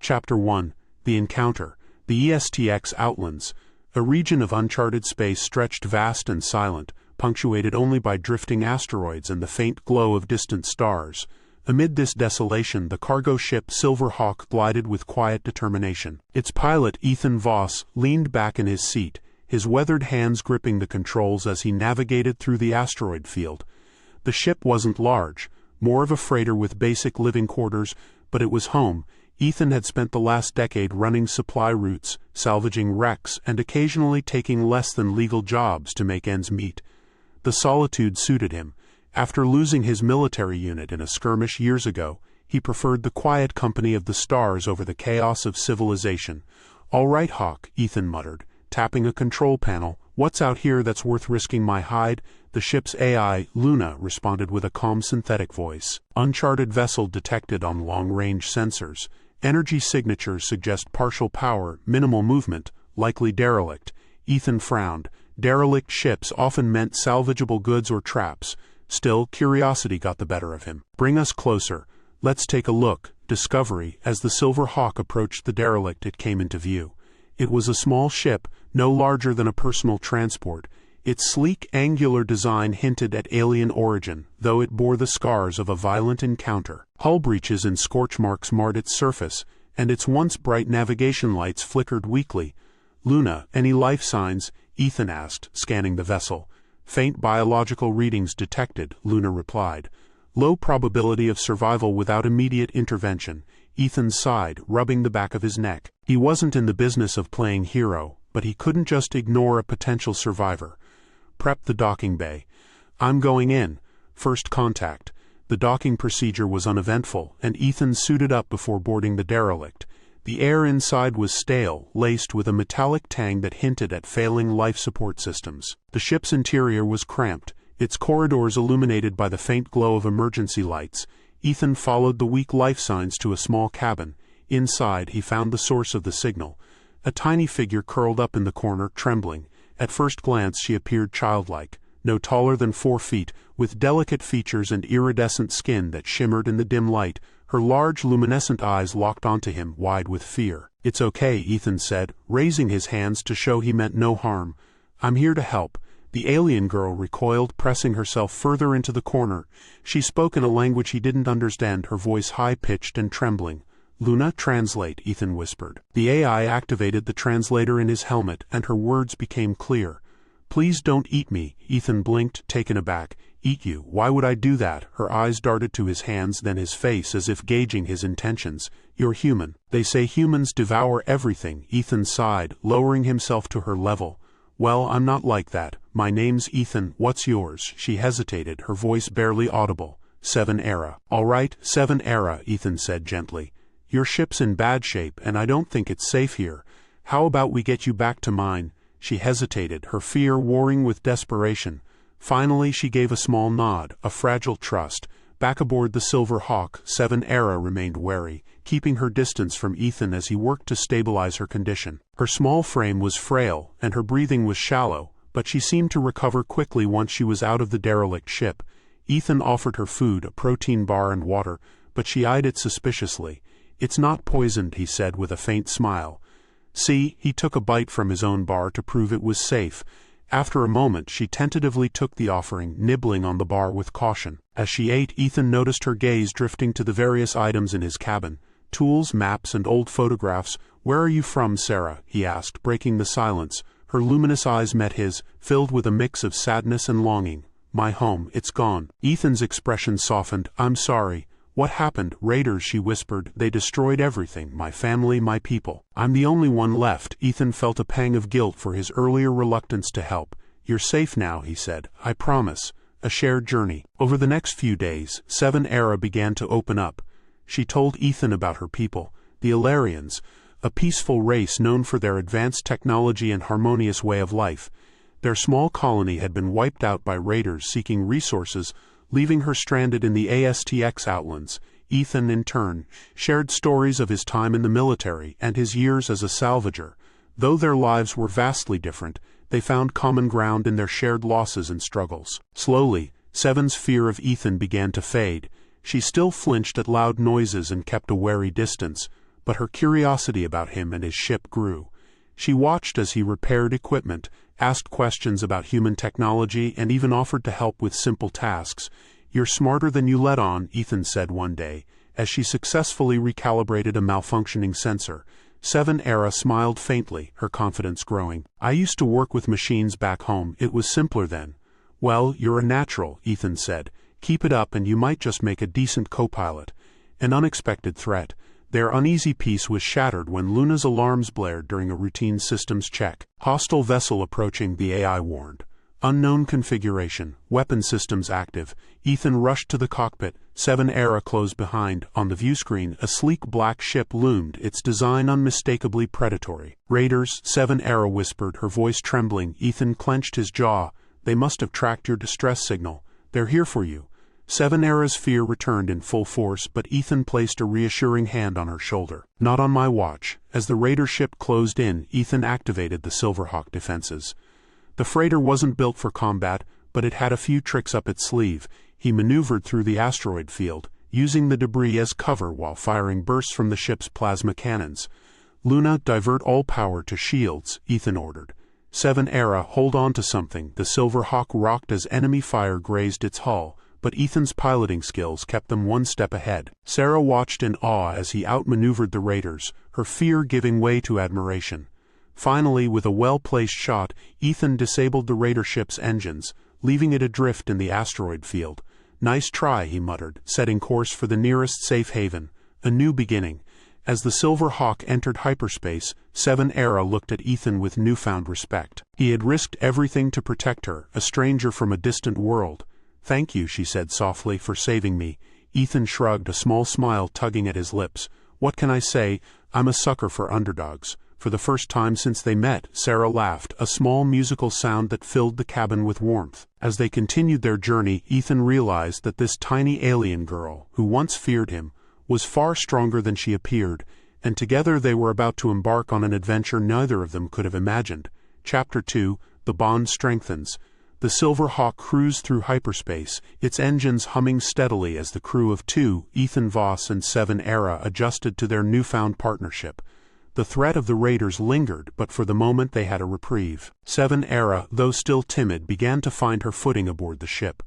Chapter 1. The Encounter. The ESTX Outlands. A region of uncharted space stretched vast and silent, punctuated only by drifting asteroids and the faint glow of distant stars. Amid this desolation, the cargo ship Silver Hawk glided with quiet determination. Its pilot, Ethan Voss, leaned back in his seat, his weathered hands gripping the controls as he navigated through the asteroid field. The ship wasn't large, more of a freighter with basic living quarters, but it was home. Ethan had spent the last decade running supply routes, salvaging wrecks, and occasionally taking less-than-legal jobs to make ends meet. The solitude suited him. After losing his military unit in a skirmish years ago, he preferred the quiet company of the stars over the chaos of civilization. "All right, Hawk," Ethan muttered, tapping a control panel. "What's out here that's worth risking my hide?" The ship's AI, Luna, responded with a calm synthetic voice. "Uncharted vessel detected on long-range sensors. Energy signatures suggest partial power, minimal movement, likely derelict." Ethan frowned. Derelict ships often meant salvageable goods or traps. Still, curiosity got the better of him. "Bring us closer. Let's take a look." Discovery. As the Silver Hawk approached the derelict, it came into view. It was a small ship, no larger than a personal transport. Its sleek, angular design hinted at alien origin, though it bore the scars of a violent encounter. Hull breaches and scorch marks marred its surface, and its once bright navigation lights flickered weakly. "Luna, any life signs?" Ethan asked, scanning the vessel. "Faint biological readings detected," Luna replied. "Low probability of survival without immediate intervention." Ethan sighed, rubbing the back of his neck. He wasn't in the business of playing hero, but he couldn't just ignore a potential survivor. "Prep the docking bay." "I'm going in." First contact. The docking procedure was uneventful, and Ethan suited up before boarding the derelict. The air inside was stale, laced with a metallic tang that hinted at failing life support systems. The ship's interior was cramped, its corridors illuminated by the faint glow of emergency lights. Ethan followed the weak life signs to a small cabin. Inside, he found the source of the signal. A tiny figure curled up in the corner, trembling. At first glance, she appeared childlike, no taller than 4 feet, with delicate features and iridescent skin that shimmered in the dim light. Her large, luminescent eyes locked onto him, wide with fear. "It's okay," Ethan said, raising his hands to show he meant no harm. "I'm here to help." The alien girl recoiled, pressing herself further into the corner. She spoke in a language he didn't understand, her voice high-pitched and trembling. "Luna, translate," Ethan whispered. The AI activated the translator in his helmet, and her words became clear. "Please don't eat me," Ethan blinked, taken aback. "Eat you? Why would I do that?" Her eyes darted to his hands, then his face, as if gauging his intentions. "You're human. They say humans devour everything." Ethan sighed, lowering himself to her level. "Well, I'm not like that. My name's Ethan. What's yours?" She hesitated, her voice barely audible. "Seven Era." "All right, Seven Era," Ethan said gently. "Your ship's in bad shape, and I don't think it's safe here. How about we get you back to mine?" She hesitated, her fear warring with desperation. Finally, she gave a small nod, a fragile trust. Back aboard the Silver Hawk, Seven Era remained wary, keeping her distance from Ethan as he worked to stabilize her condition. Her small frame was frail, and her breathing was shallow, but she seemed to recover quickly once she was out of the derelict ship. Ethan offered her food, a protein bar and water, but she eyed it suspiciously. "It's not poisoned," he said with a faint smile. "See," he took a bite from his own bar to prove it was safe. After a moment, she tentatively took the offering, nibbling on the bar with caution. As she ate, Ethan noticed her gaze drifting to the various items in his cabin. Tools, maps, and old photographs. "Where are you from, Sarah?" he asked, breaking the silence. Her luminous eyes met his, filled with a mix of sadness and longing. "My home, it's gone." Ethan's expression softened. "I'm sorry." "What happened?" "Raiders," she whispered. "They destroyed everything, my family, my people. I'm the only one left." Ethan felt a pang of guilt for his earlier reluctance to help. "You're safe now," he said. "I promise." A shared journey. Over the next few days, Seven Era began to open up. She told Ethan about her people, the Ilarians, a peaceful race known for their advanced technology and harmonious way of life. Their small colony had been wiped out by raiders seeking resources, leaving her stranded in the ASTX Outlands. Ethan, in turn, shared stories of his time in the military and his years as a salvager. Though their lives were vastly different, they found common ground in their shared losses and struggles. Slowly, Seven's fear of Ethan began to fade. She still flinched at loud noises and kept a wary distance, but her curiosity about him and his ship grew. She watched as he repaired equipment, asked questions about human technology, and even offered to help with simple tasks. "You're smarter than you let on," Ethan said one day, as she successfully recalibrated a malfunctioning sensor. 7 Era smiled faintly, her confidence growing. "I used to work with machines back home. It was simpler then." "Well, you're a natural," Ethan said. "Keep it up and you might just make a decent co-pilot." An unexpected threat. Their uneasy peace was shattered when Luna's alarms blared during a routine systems check. "Hostile vessel approaching," the AI warned. "Unknown configuration, weapon systems active." Ethan rushed to the cockpit. 7 Era closed behind. On the viewscreen, a sleek black ship loomed, its design unmistakably predatory. "Raiders," 7 Era whispered, her voice trembling. Ethan clenched his jaw. "They must have tracked your distress signal. They're here for you." 7 Era's fear returned in full force, but Ethan placed a reassuring hand on her shoulder. "Not on my watch." As the raider ship closed in, Ethan activated the Silverhawk defenses. The freighter wasn't built for combat, but it had a few tricks up its sleeve. He maneuvered through the asteroid field, using the debris as cover while firing bursts from the ship's plasma cannons. "Luna, divert all power to shields," Ethan ordered. 7 Era, hold on to something. The Silverhawk rocked as enemy fire grazed its hull, but Ethan's piloting skills kept them one step ahead. Sarah watched in awe as he outmaneuvered the raiders, her fear giving way to admiration. Finally, with a well-placed shot, Ethan disabled the raider ship's engines, leaving it adrift in the asteroid field. "Nice try," he muttered, setting course for the nearest safe haven. A new beginning. As the Silver Hawk entered hyperspace, 7 Era looked at Ethan with newfound respect. He had risked everything to protect her, a stranger from a distant world. "Thank you," she said softly, "for saving me." Ethan shrugged, a small smile tugging at his lips. "What can I say? I'm a sucker for underdogs." For the first time since they met, Sarah laughed, a small musical sound that filled the cabin with warmth. As they continued their journey, Ethan realized that this tiny alien girl, who once feared him, was far stronger than she appeared, and together they were about to embark on an adventure neither of them could have imagined. Chapter 2, The Bond Strengthens. The Silver Hawk cruised through hyperspace, its engines humming steadily as the crew of 2, Ethan Voss and 7 Era, adjusted to their newfound partnership. The threat of the raiders lingered, but for the moment they had a reprieve. 7 Era, though still timid, began to find her footing aboard the ship.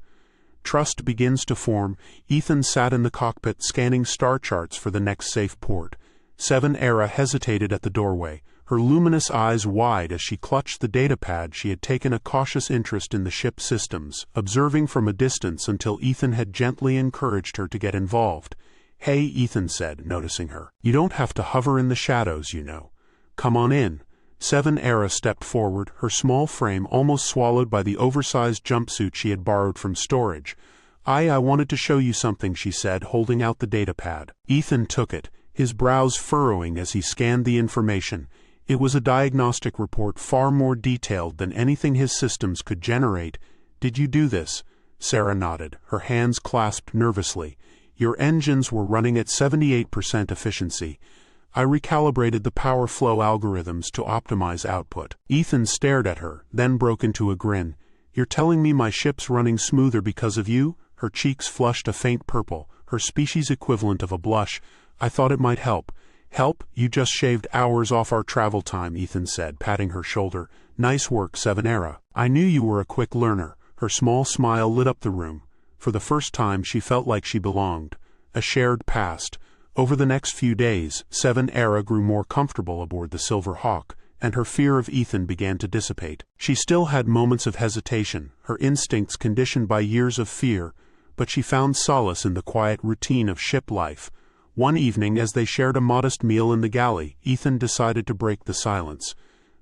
Trust begins to form. Ethan sat in the cockpit scanning star charts for the next safe port. 7 Era hesitated at the doorway, her luminous eyes wide as she clutched the datapad. She had taken a cautious interest in the ship's systems, observing from a distance until Ethan had gently encouraged her to get involved. "Hey," Ethan said, noticing her. "You don't have to hover in the shadows, you know. Come on in." 7 Era stepped forward, her small frame almost swallowed by the oversized jumpsuit she had borrowed from storage. I wanted to show you something," she said, holding out the datapad. Ethan took it, his brows furrowing as he scanned the information. It was a diagnostic report far more detailed than anything his systems could generate. "Did you do this?" Sarah nodded, her hands clasped nervously. "Your engines were running at 78% efficiency. I recalibrated the power flow algorithms to optimize output." Ethan stared at her, then broke into a grin. "You're telling me my ship's running smoother because of you?" Her cheeks flushed a faint purple, her species equivalent of a blush. "I thought it might help." "Help? You just shaved hours off our travel time," Ethan said, patting her shoulder. "Nice work, 7 Era. I knew you were a quick learner." Her small smile lit up the room. For the first time she felt like she belonged. A shared past. Over the next few days, 7 Era grew more comfortable aboard the Silver Hawk, and her fear of Ethan began to dissipate. She still had moments of hesitation, her instincts conditioned by years of fear, but she found solace in the quiet routine of ship life. One evening, as they shared a modest meal in the galley, Ethan decided to break the silence.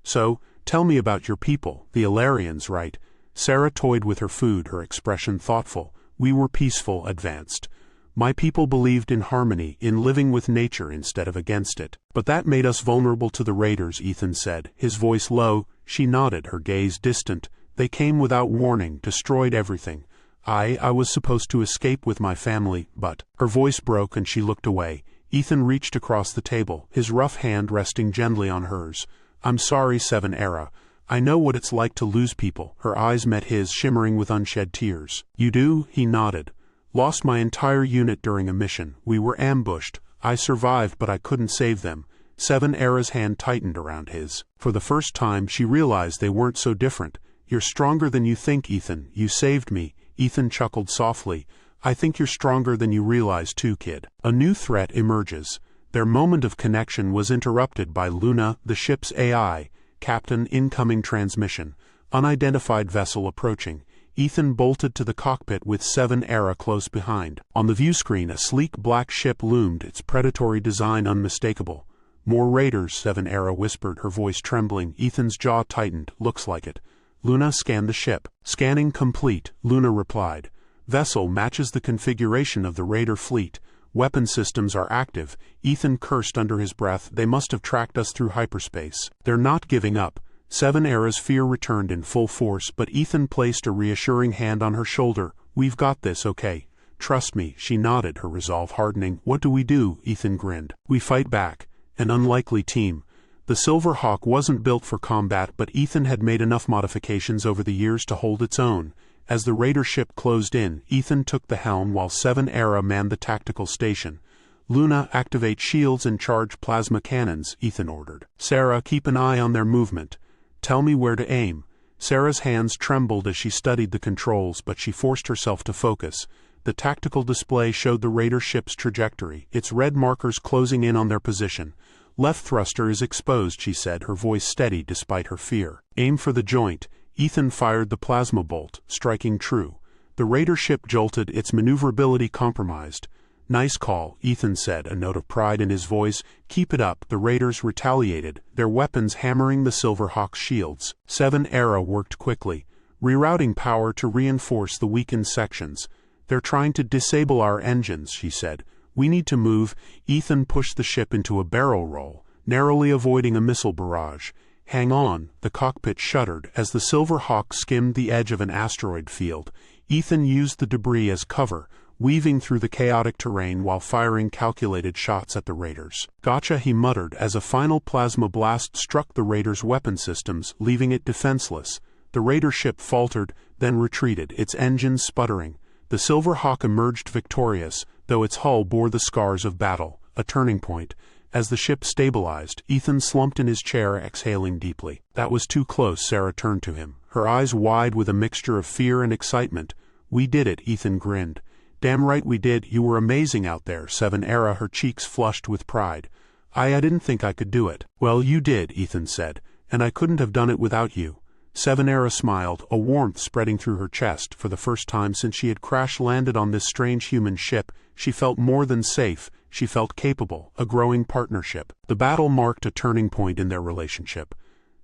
"So, tell me about your people, the Ilarians, right?" Sarah toyed with her food, her expression thoughtful. "We were peaceful," advanced. "My people believed in harmony, in living with nature instead of against it. But that made us vulnerable to the raiders," Ethan said, his voice low. She nodded, her gaze distant. "They came without warning, destroyed everything. I was supposed to escape with my family, but—" Her voice broke and she looked away. Ethan reached across the table, his rough hand resting gently on hers. "I'm sorry, 7 Era. I know what it's like to lose people." Her eyes met his, shimmering with unshed tears. "You do?" He nodded. "Lost my entire unit during a mission. We were ambushed, I survived, but I couldn't save them. 7 Era's hand tightened around his. For the first time, she realized they weren't so different. You're stronger than you think, Ethan. You saved me. Ethan chuckled softly. I think you're stronger than you realize too, kid. A new threat emerges. Their moment of connection was interrupted by Luna, the ship's AI. Captain, incoming transmission. Unidentified vessel approaching. Ethan bolted to the cockpit with 7 Era close behind. On the view screen, a sleek black ship loomed, its predatory design unmistakable. More raiders, 7 Era whispered, her voice trembling. Ethan's jaw tightened. Looks like it. Luna scanned the ship. Scanning complete, Luna replied. Vessel matches the configuration of the raider fleet. Weapon systems are active. Ethan cursed under his breath. They must have tracked us through hyperspace. They're not giving up. 7 Era's fear returned in full force, but Ethan placed a reassuring hand on her shoulder. We've got this, okay? Trust me, she nodded, her resolve hardening. What do we do? Ethan grinned. We fight back. An unlikely team. The Silver Hawk wasn't built for combat, but Ethan had made enough modifications over the years to hold its own. As the raider ship closed in, Ethan took the helm while 7 Era manned the tactical station. Luna, activate shields and charge plasma cannons, Ethan ordered. Sarah, keep an eye on their movement. Tell me where to aim. Sarah's hands trembled as she studied the controls, but she forced herself to focus. The tactical display showed the raider ship's trajectory, its red markers closing in on their position. Left thruster is exposed, she said, her voice steady despite her fear. Aim for the joint. Ethan fired the plasma bolt, striking true. The raider ship jolted, its maneuverability compromised. Nice call, Ethan said, a note of pride in his voice. Keep it up. The raiders retaliated, their weapons hammering the Silver Hawk's shields. 7 Era worked quickly, rerouting power to reinforce the weakened sections. They're trying to disable our engines, she said. We need to move. Ethan pushed the ship into a barrel roll, narrowly avoiding a missile barrage. Hang on, the cockpit shuddered as the Silver Hawk skimmed the edge of an asteroid field. Ethan used the debris as cover, weaving through the chaotic terrain while firing calculated shots at the raiders. Gotcha, he muttered as a final plasma blast struck the raiders' weapon systems, leaving it defenseless. The raider ship faltered, then retreated, its engines sputtering. The Silver Hawk emerged victorious, though its hull bore the scars of battle, a turning point. As the ship stabilized, Ethan slumped in his chair, exhaling deeply. That was too close, Sarah turned to him, her eyes wide with a mixture of fear and excitement. We did it, Ethan grinned. Damn right we did, you were amazing out there, 7 Era, her cheeks flushed with pride. I didn't think I could do it. Well, you did, Ethan said, and I couldn't have done it without you. 7 Era smiled, a warmth spreading through her chest. For the first time since she had crash-landed on this strange human ship, she felt more than safe. She felt capable, a growing partnership. The battle marked a turning point in their relationship.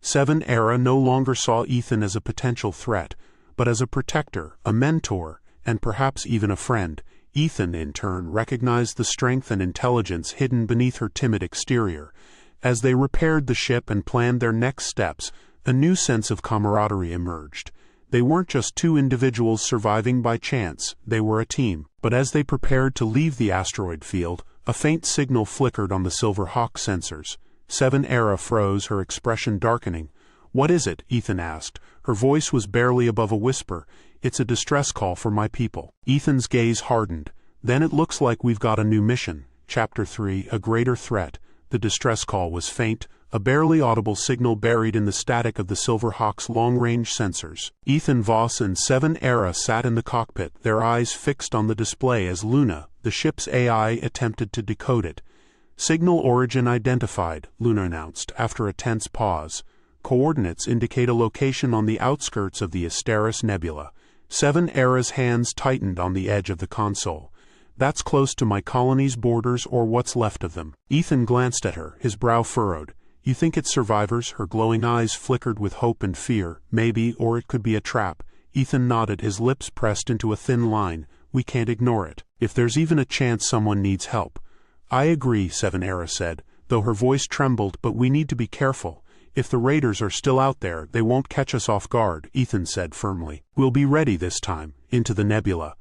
7 Era no longer saw Ethan as a potential threat, but as a protector, a mentor, and perhaps even a friend. Ethan, in turn, recognized the strength and intelligence hidden beneath her timid exterior. As they repaired the ship and planned their next steps, a new sense of camaraderie emerged. They weren't just two individuals surviving by chance, they were a team. But as they prepared to leave the asteroid field, a faint signal flickered on the Silver Hawk sensors. 7 Era froze, her expression darkening. What is it? Ethan asked. Her voice was barely above a whisper. It's a distress call for my people. Ethan's gaze hardened. Then it looks like we've got a new mission. Chapter 3, A Greater Threat. The distress call was faint, a barely audible signal buried in the static of the Silver Hawk's long-range sensors. Ethan Voss and 7 Era sat in the cockpit, their eyes fixed on the display as Luna, the ship's AI, attempted to decode it. Signal origin identified, Luna announced, after a tense pause. Coordinates indicate a location on the outskirts of the Asteris Nebula. 7 Era's hands tightened on the edge of the console. That's close to my colony's borders, or what's left of them. Ethan glanced at her, his brow furrowed. You think it's survivors? Her glowing eyes flickered with hope and fear. Maybe, or it could be a trap. Ethan nodded, his lips pressed into a thin line. We can't ignore it. If there's even a chance someone needs help. I agree, 7 Era said, though her voice trembled, but we need to be careful. If the raiders are still out there, they won't catch us off guard, Ethan said firmly. We'll be ready this time. Into the nebula.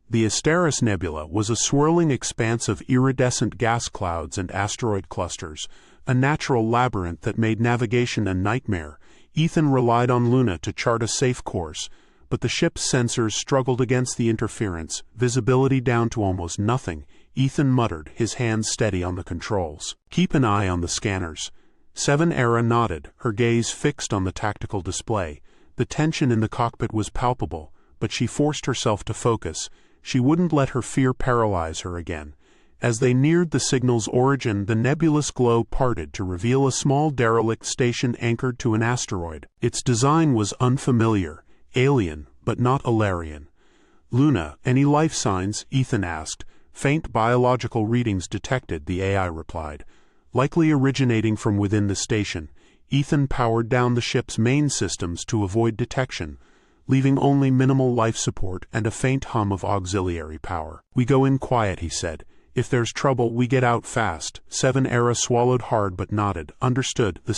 The Asteris Nebula was a swirling expanse of iridescent gas clouds and asteroid clusters, a natural labyrinth that made navigation a nightmare. Ethan relied on Luna to chart a safe course, but the ship's sensors struggled against the interference, visibility down to almost nothing. Ethan muttered, his hands steady on the controls. Keep an eye on the scanners. 7 Era nodded, her gaze fixed on the tactical display. The tension in the cockpit was palpable, but she forced herself to focus. She wouldn't let her fear paralyze her again. As they neared the signal's origin, the nebulous glow parted to reveal a small derelict station anchored to an asteroid. Its design was unfamiliar, alien, but not Alarian. "Luna, any life signs?" Ethan asked. "Faint biological readings detected," the AI replied. Likely originating from within the station, Ethan powered down the ship's main systems to avoid detection, leaving only minimal life support and a faint hum of auxiliary power. "We go in quiet," he said. "If there's trouble, we get out fast." 7 Era swallowed hard but nodded. "Understood." The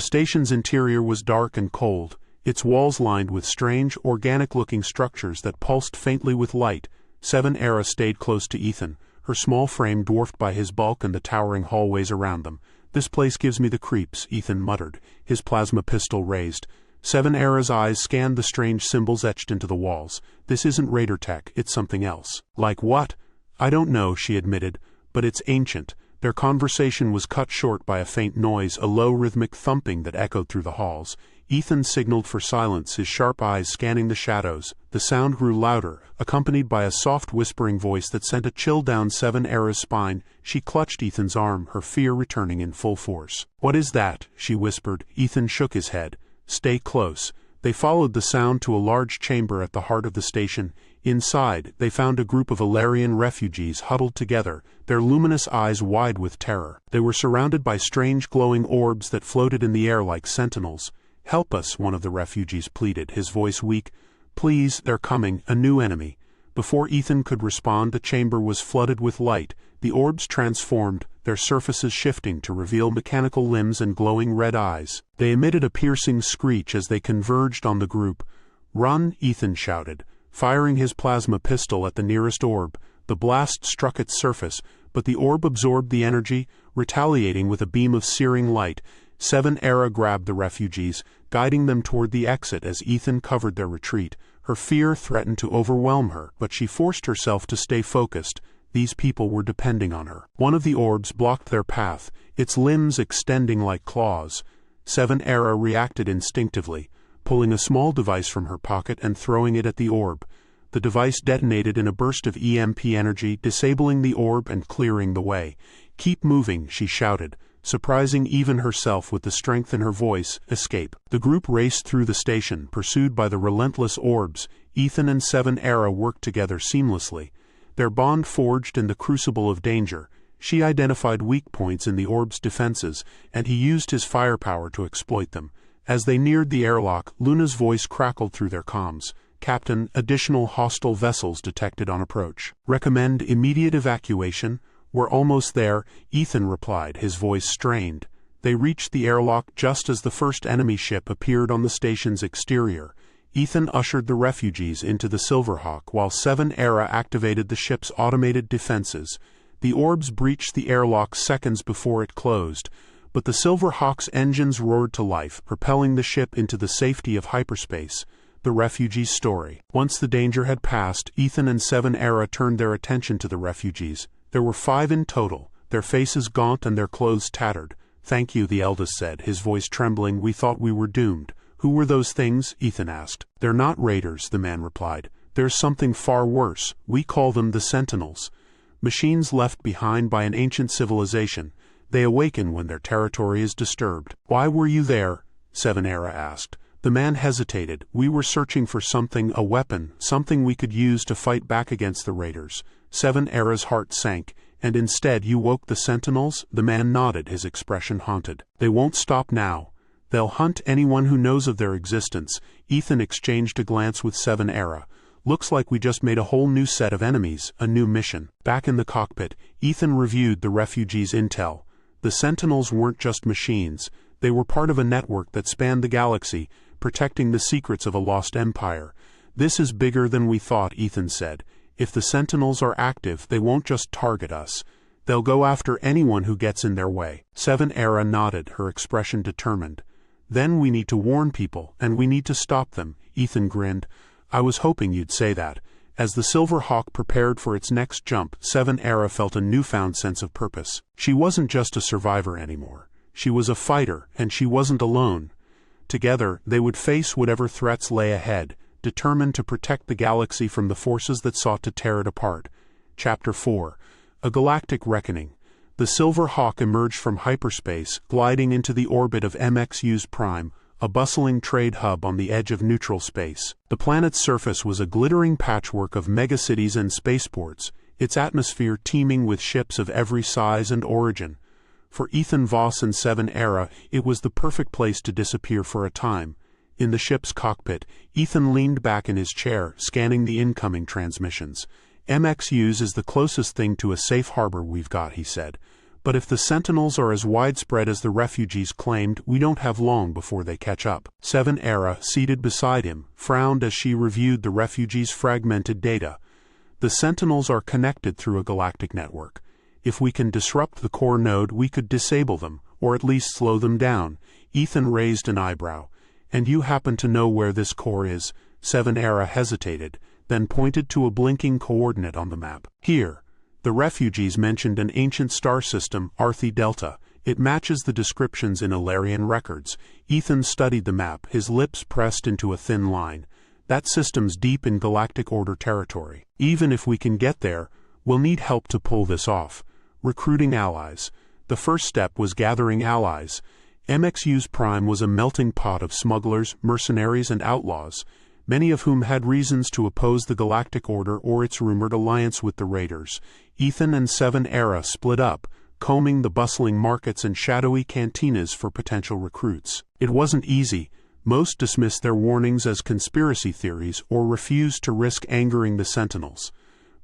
station's interior was dark and cold, its walls lined with strange, organic-looking structures that pulsed faintly with light. 7 Era stayed close to Ethan, her small frame dwarfed by his bulk and the towering hallways around them. "This place gives me the creeps," Ethan muttered, his plasma pistol raised. 7 Era's eyes scanned the strange symbols etched into the walls. "This isn't Raider tech, it's something else." "Like what?" "I don't know," she admitted, "but it's ancient." Their conversation was cut short by a faint noise, a low rhythmic thumping that echoed through the halls. Ethan signaled for silence, his sharp eyes scanning the shadows. The sound grew louder, accompanied by a soft whispering voice that sent a chill down 7 Era's spine. She clutched Ethan's arm, her fear returning in full force. "What is that?" she whispered. Ethan shook his head. "Stay close." They followed the sound to a large chamber at the heart of the station. Inside, they found a group of Alarian refugees huddled together, their luminous eyes wide with terror. They were surrounded by strange glowing orbs that floated in the air like sentinels. "Help us," one of the refugees pleaded, his voice weak. "Please, they're coming, a new enemy." Before Ethan could respond, the chamber was flooded with light. The orbs transformed, their surfaces shifting to reveal mechanical limbs and glowing red eyes. They emitted a piercing screech as they converged on the group. "Run!" Ethan shouted, firing his plasma pistol at the nearest orb. The blast struck its surface, but the orb absorbed the energy, retaliating with a beam of searing light. 7 Era grabbed the refugees, guiding them toward the exit as Ethan covered their retreat. Her fear threatened to overwhelm her, but she forced herself to stay focused. These people were depending on her. One of the orbs blocked their path, its limbs extending like claws. 7 Era reacted instinctively, pulling a small device from her pocket and throwing it at the orb. The device detonated in a burst of EMP energy, disabling the orb and clearing the way. "Keep moving," she shouted, surprising even herself with the strength in her voice. "Escape." The group raced through the station, pursued by the relentless orbs. Ethan and 7 Era worked together seamlessly, their bond forged in the crucible of danger. She identified weak points in the orb's defenses, and he used his firepower to exploit them. As they neared the airlock, Luna's voice crackled through their comms. "Captain, additional hostile vessels detected on approach. Recommend immediate evacuation." "We're almost there," Ethan replied, his voice strained. They reached the airlock just as the first enemy ship appeared on the station's exterior. Ethan ushered the refugees into the Silverhawk while 7 Era activated the ship's automated defenses. The orbs breached the airlock seconds before it closed, but the Silverhawk's engines roared to life, propelling the ship into the safety of hyperspace. The refugees' story. Once the danger had passed, Ethan and 7 Era turned their attention to the refugees. There were 5 in total, their faces gaunt and their clothes tattered. "Thank you," the eldest said, his voice trembling. "We thought we were doomed." "Who were those things?" Ethan asked. "They're not raiders," the man replied. "There's something far worse. We call them the Sentinels. Machines left behind by an ancient civilization. They awaken when their territory is disturbed." "Why were you there?" 7 Era asked. The man hesitated. "We were searching for something, a weapon, something we could use to fight back against the raiders." 7 Era's heart sank. "And instead you woke the Sentinels?" The man nodded, his expression haunted. "They won't stop now. They'll hunt anyone who knows of their existence." Ethan exchanged a glance with 7 Era. "Looks like we just made a whole new set of enemies, a new mission." Back in the cockpit, Ethan reviewed the refugees' intel. The Sentinels weren't just machines. They were part of a network that spanned the galaxy, protecting the secrets of a lost empire. "This is bigger than we thought," Ethan said. "If the Sentinels are active, they won't just target us. They'll go after anyone who gets in their way." 7 Era nodded, her expression determined. "Then we need to warn people, and we need to stop them." Ethan grinned. "I was hoping you'd say that." As the Silver Hawk prepared for its next jump, 7 Era felt a newfound sense of purpose. She wasn't just a survivor anymore. She was a fighter, and she wasn't alone. Together, they would face whatever threats lay ahead, determined to protect the galaxy from the forces that sought to tear it apart. Chapter 4. A Galactic Reckoning. The Silver Hawk emerged from hyperspace, gliding into the orbit of MXU's Prime, a bustling trade hub on the edge of neutral space. The planet's surface was a glittering patchwork of megacities and spaceports, its atmosphere teeming with ships of every size and origin. For Ethan Voss and 7 Era, it was the perfect place to disappear for a time. In the ship's cockpit, Ethan leaned back in his chair, scanning the incoming transmissions. MXU's is the closest thing to a safe harbor we've got, he said. But if the Sentinels are as widespread as the refugees claimed, we don't have long before they catch up. 7 Era, seated beside him, frowned as she reviewed the refugees' fragmented data. The Sentinels are connected through a galactic network. If we can disrupt the core node, we could disable them, or at least slow them down. Ethan raised an eyebrow. And you happen to know where this core is? 7 Era hesitated, then pointed to a blinking coordinate on the map. Here. The refugees mentioned an ancient star system, Arthi Delta. It matches the descriptions in Alarian records. Ethan studied the map, his lips pressed into a thin line. That system's deep in Galactic Order territory. Even if we can get there, we'll need help to pull this off. Recruiting allies. The first step was gathering allies. MXU's Prime was a melting pot of smugglers, mercenaries, and outlaws, many of whom had reasons to oppose the Galactic Order or its rumored alliance with the Raiders. Ethan and 7 Era split up, combing the bustling markets and shadowy cantinas for potential recruits. It wasn't easy. Most dismissed their warnings as conspiracy theories or refused to risk angering the Sentinels.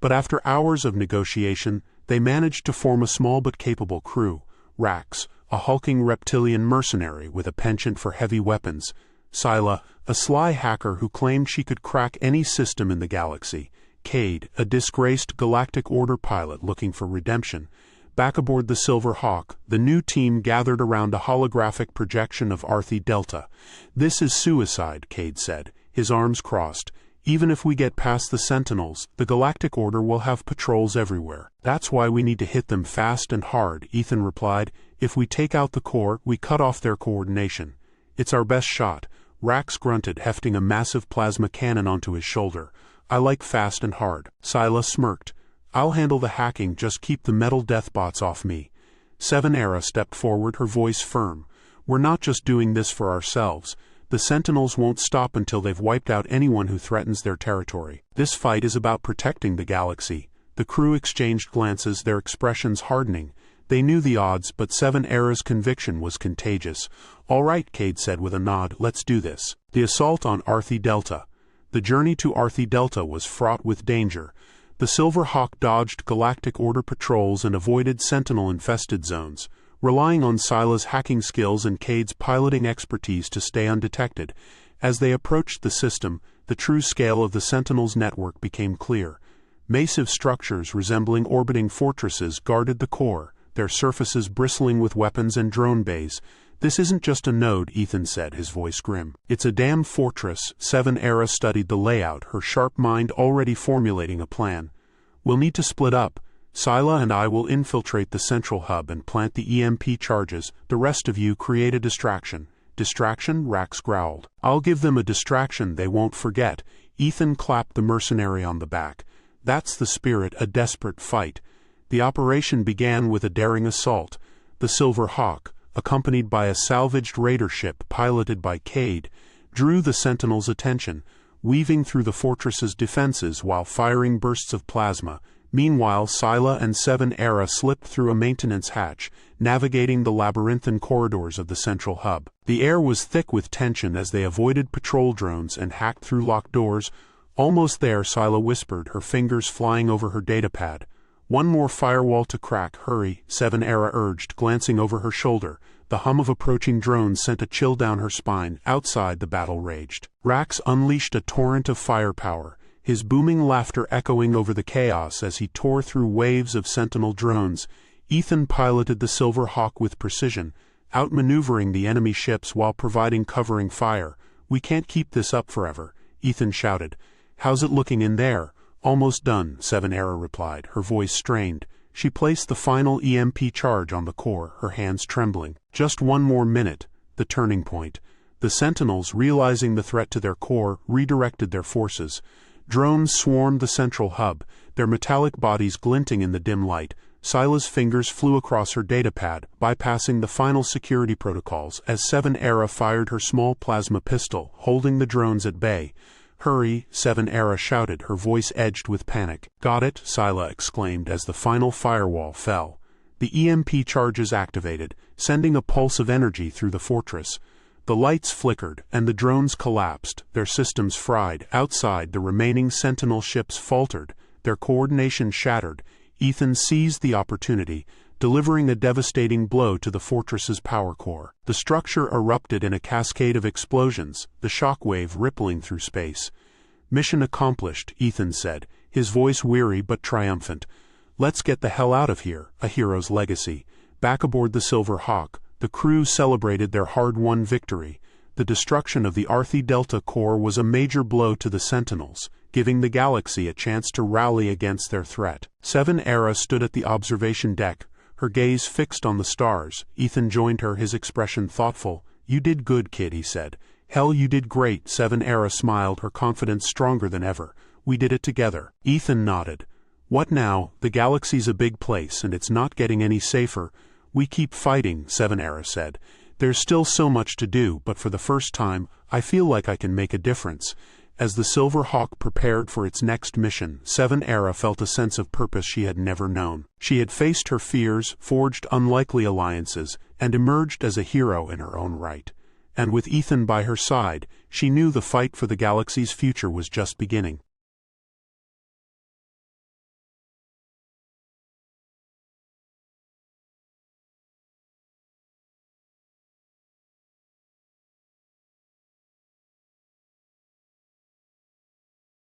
But after hours of negotiation, they managed to form a small but capable crew. Rax, a hulking reptilian mercenary with a penchant for heavy weapons. Scylla, a sly hacker who claimed she could crack any system in the galaxy. Cade, a disgraced Galactic Order pilot looking for redemption. Back aboard the Silver Hawk, the new team gathered around a holographic projection of Arthi Delta. "This is suicide," Cade said, his arms crossed. "Even if we get past the Sentinels, the Galactic Order will have patrols everywhere. That's why we need to hit them fast and hard," Ethan replied. "If we take out the core, we cut off their coordination. It's our best shot." Rax grunted, hefting a massive plasma cannon onto his shoulder. "I like fast and hard." Scylla smirked. "I'll handle the hacking, just keep the metal deathbots off me." 7 Era stepped forward, her voice firm. "We're not just doing this for ourselves. The Sentinels won't stop until they've wiped out anyone who threatens their territory. This fight is about protecting the galaxy." The crew exchanged glances, their expressions hardening. They knew the odds, but 7 Era's conviction was contagious. "All right," Cade said with a nod, "let's do this." The assault on Arthi Delta. The journey to Arthi Delta was fraught with danger. The Silver Hawk dodged Galactic Order patrols and avoided Sentinel-infested zones, relying on Scylla's hacking skills and Cade's piloting expertise to stay undetected. As they approached the system, the true scale of the Sentinels' network became clear. Massive structures resembling orbiting fortresses guarded the core, their surfaces bristling with weapons and drone bays. "This isn't just a node," Ethan said, his voice grim. "It's a damn fortress." 7 Era studied the layout, her sharp mind already formulating a plan. "We'll need to split up. Scylla and I will infiltrate the central hub and plant the EMP charges. The rest of you create a distraction." "Distraction?" Rax growled. "I'll give them a distraction they won't forget." Ethan clapped the mercenary on the back. "That's the spirit, a desperate fight." The operation began with a daring assault. The Silver Hawk, accompanied by a salvaged raider ship piloted by Cade, drew the Sentinels' attention, weaving through the fortress's defenses while firing bursts of plasma. Meanwhile, Scylla and 7 Era slipped through a maintenance hatch, navigating the labyrinthine corridors of the central hub. The air was thick with tension as they avoided patrol drones and hacked through locked doors. "Almost there," Scylla whispered, her fingers flying over her datapad. "One more firewall to crack, hurry," 7 Era urged, glancing over her shoulder. The hum of approaching drones sent a chill down her spine. Outside, the battle raged. Rax unleashed a torrent of firepower, his booming laughter echoing over the chaos as he tore through waves of Sentinel drones. Ethan piloted the Silver Hawk with precision, outmaneuvering the enemy ships while providing covering fire. "We can't keep this up forever," Ethan shouted. "How's it looking in there?" Almost done, 7 Era replied, her voice strained. She placed the final EMP charge on the core, her hands trembling. Just one more minute, the turning point. The Sentinels, realizing the threat to their core, redirected their forces. Drones swarmed the central hub, their metallic bodies glinting in the dim light. Sila's fingers flew across her datapad, bypassing the final security protocols as 7 Era fired her small plasma pistol, holding the drones at bay. "Hurry," 7 Era shouted, her voice edged with panic. "Got it," Sila exclaimed as the final firewall fell. The EMP charges activated, sending a pulse of energy through the fortress. The lights flickered, and the drones collapsed, their systems fried. Outside, the remaining Sentinel ships faltered, their coordination shattered. Ethan seized the opportunity, delivering a devastating blow to the fortress's power core. The structure erupted in a cascade of explosions, the shockwave rippling through space. "Mission accomplished," Ethan said, his voice weary but triumphant. "Let's get the hell out of here," a hero's legacy. Back aboard the Silver Hawk, the crew celebrated their hard-won victory. The destruction of the Arthi Delta core was a major blow to the Sentinels, giving the galaxy a chance to rally against their threat. 7 Era stood at the observation deck, her gaze fixed on the stars. Ethan joined her, his expression thoughtful. "You did good, kid," he said. "Hell, you did great." 7 Era smiled, her confidence stronger than ever. "We did it together." Ethan nodded. "What now? The galaxy's a big place, and it's not getting any safer." "We keep fighting," 7 Era said. "There's still so much to do, but for the first time, I feel like I can make a difference." As the Silver Hawk prepared for its next mission, 7 Era felt a sense of purpose she had never known. She had faced her fears, forged unlikely alliances, and emerged as a hero in her own right. And with Ethan by her side, she knew the fight for the galaxy's future was just beginning.